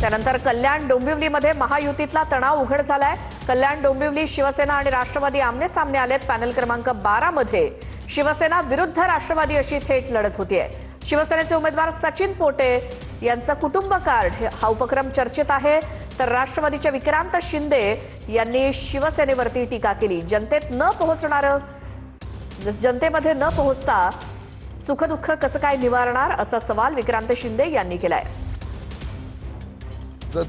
त्यानंतर कल्याण डोंबिवलीमध्ये महायुतीतला तणाव उघड झालाय। कल्याण डोंबिवली शिवसेना आणि राष्ट्रवादी आमने सामने आलेत। पॅनल क्रमांक 12 मध्ये शिवसेना विरुद्ध राष्ट्रवादी अशी थेट लढत होतीये। शिवसेनेचे उमेदवार सचिन पोटे यांचं कुटुंब कार्ड हा उपक्रम चर्चेत आहे, तर राष्ट्रवादीचे विक्रांत शिंदे यांनी शिवसेनेवरती टीका केली। जनतेमध्ये न पोहोचता सुखदुःख कसं काय निवारणार असा सवाल विक्रांत शिंदे यांनी केलाय।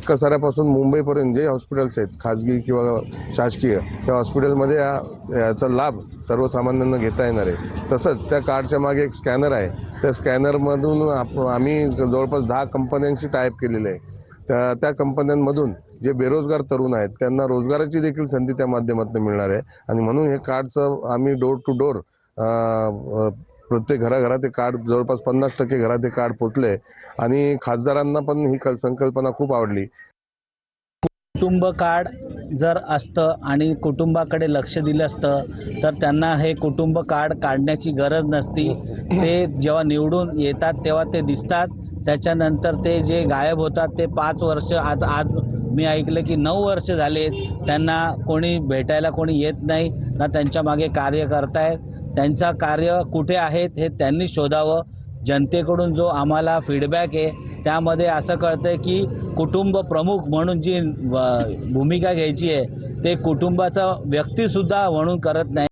कसाऱ्यापासून मुंबईपर्यंत जे हॉस्पिटल्स आहेत खाजगी किंवा शासकीय त्या हॉस्पिटलमध्ये याचा लाभ सर्वसामान्यांना घेता येणार आहे। तसंच त्या कार्डच्या मागे एक स्कॅनर आहे, त्या स्कॅनरमधून आम्ही जवळपास 10 कंपन्यांशी टायअप केलेले आहे। त्या कंपन्यांमधून जे बेरोजगार तरुण आहेत त्यांना रोजगाराची देखील संधी त्या माध्यमातून मिळणार आहे आणि म्हणून हे कार्डचं आम्ही डोर टू डोर प्रत्येक घराघरात हे कार्ड जवळपास 50% घरात हे कार्ड पोचले आणि खासदारांना पण ही संकल्पना खूप आवडली। कुटुंब कार्ड जर असतं आणि कुटुंबाकडे लक्ष दिलं असतं तर त्यांना हे कुटुंब कार्ड काढण्याची गरज नसती। ते जेव्हा निवडून येतात तेव्हा ते दिसतात, त्याच्यानंतर ते जे गायब होतात ते 5 वर्ष आज मी ऐकलं की 9 वर्ष झालेत त्यांना कोणी भेटायला कोणी येत नाही ना, त्यांच्या मागे कार्य करतायत। त्यांचा कार्य कुठे आहेत हे त्यांनी शोधावं। जनतेकडून जो आम्हाला फीडबॅक आहे त्यामध्ये असं कळतंय की कुटुंब प्रमुख म्हणून जी भूमिका घ्यायची आहे ते कुटुंबाचा व्यक्तीसुद्धा म्हणून करत नाही।